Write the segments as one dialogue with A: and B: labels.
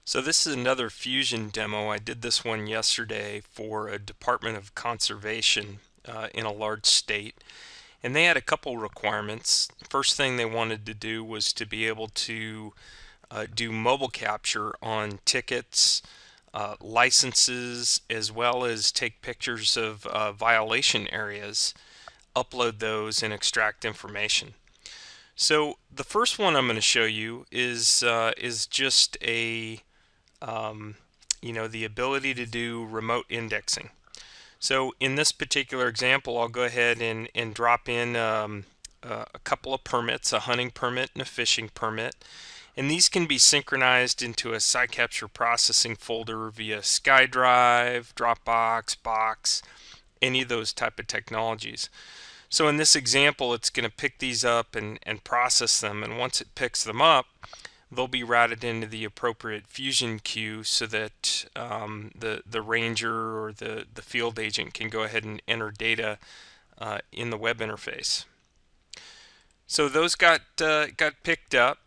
A: So this is another Fusion demo. I did this one yesterday for a Department of Conservation in a large state. And they had a couple requirements. First thing they wanted to do was to be able to do mobile capture on tickets, licenses, as well as take pictures of violation areas, upload those, and extract information. So the first one I'm going to show you is just a the ability to do remote indexing. So in this particular example, I'll go ahead and drop in a couple of permits, a hunting permit and a fishing permit. And these can be synchronized into a site capture processing folder via SkyDrive, Dropbox, Box, any of those type of technologies. So in this example, it's going to pick these up and process them. And once it picks them up, they'll be routed into the appropriate Fusion queue so that the ranger or the field agent can go ahead and enter data in the web interface. So those got picked up.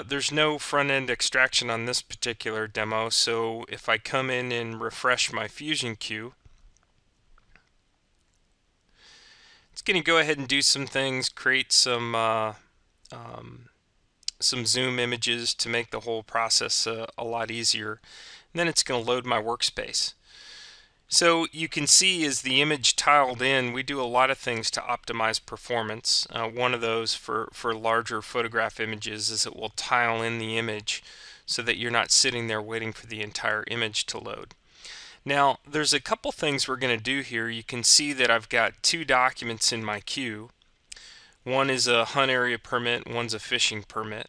A: There's no front-end extraction on this particular demo, so if I come in and refresh my Fusion queue, it's going to go ahead and do some things, create some zoom images to make the whole process a lot easier. And then it's going to load my workspace. So you can see as the image tiled in, we do a lot of things to optimize performance. One of those for larger photograph images is it will tile in the image so that you're not sitting there waiting for the entire image to load. Now there's a couple things we're going to do here. You can see that I've got two documents in my queue. One is a hunt area permit, one's a fishing permit.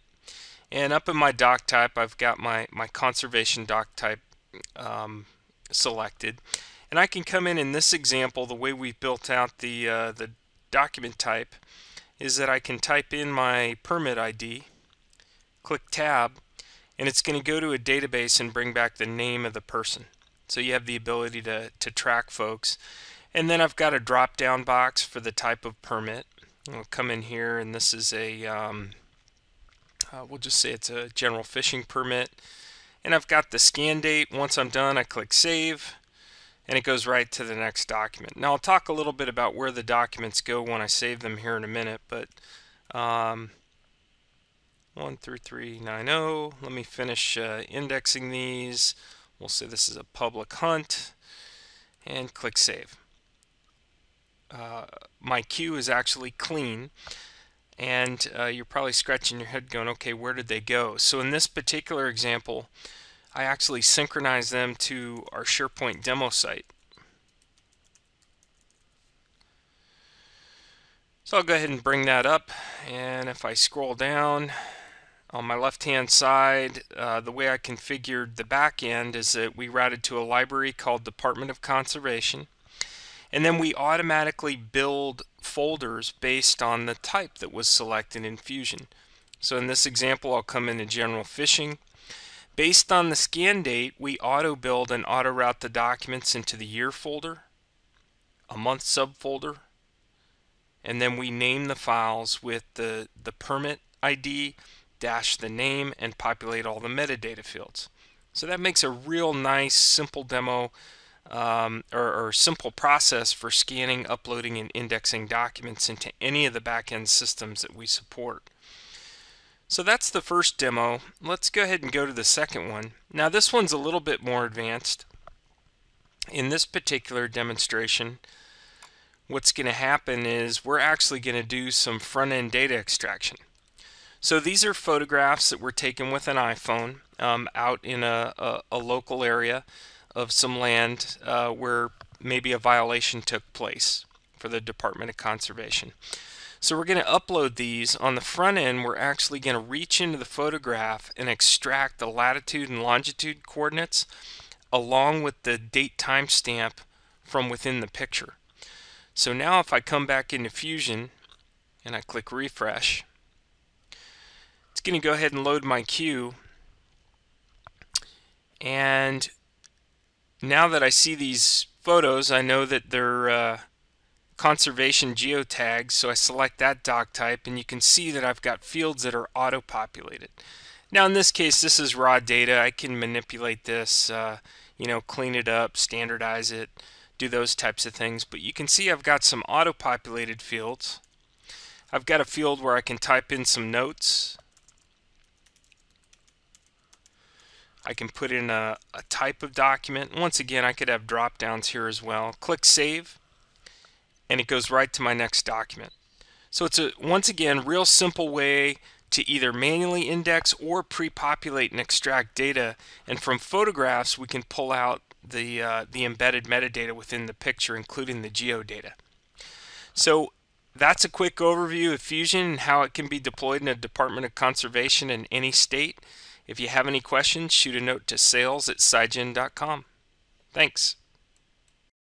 A: And up in my doc type, I've got my conservation doc type selected. And I can come in this example, the way we built out the document type is that I can type in my permit ID, click tab, and it's going to go to a database and bring back the name of the person. So you have the ability to track folks. And then I've got a drop down box for the type of permit. I'll come in here, and this is a we'll just say it's a general fishing permit. And I've got the scan date. Once I'm done, I click save, and it goes right to the next document. Now I'll talk a little bit about where the documents go when I save them here in a minute, but 13390, let me finish indexing these. We'll say this is a public hunt, and click save. My queue is actually clean, and you're probably scratching your head going, okay, where did they go? So in this particular example, I actually synchronize them to our SharePoint demo site. So I'll go ahead and bring that up, and if I scroll down on my left hand side, the way I configured the back end is that we routed to a library called Department of Conservation. And then we automatically build folders based on the type that was selected in Fusion. So in this example, I'll come into General Fishing. Based on the scan date, we auto-build and auto-route the documents into the year folder, a month subfolder, and then we name the files with the permit ID dash the name and populate all the metadata fields. So that makes a real nice simple demo or simple process for scanning, uploading, and indexing documents into any of the back-end systems that we support. So that's the first demo. Let's go ahead and go to the second one. Now this one's a little bit more advanced. In this particular demonstration, what's going to happen is we're actually going to do some front-end data extraction. So these are photographs that were taken with an iPhone out in a local area of some land where maybe a violation took place for the Department of Conservation. So we're going to upload these. On the front end, we're actually going to reach into the photograph and extract the latitude and longitude coordinates along with the date timestamp from within the picture. So now if I come back into Fusion and I click refresh, it's going to go ahead and load my queue. And now that I see these photos, I know that they're conservation geotags, so I select that doc type, and you can see that I've got fields that are auto-populated. Now in this case, this is raw data. I can manipulate this, clean it up, standardize it, do those types of things. But you can see I've got some auto-populated fields. I've got a field where I can type in some notes. I can put in a type of document. Once again, I could have drop downs here as well. Click Save, and it goes right to my next document. So it's once again, real simple way to either manually index or pre-populate and extract data. And from photographs, we can pull out the embedded metadata within the picture, including the geodata. So that's a quick overview of Fusion and how it can be deployed in a Department of Conservation in any state. If you have any questions, shoot a note to sales@scigen.com. Thanks.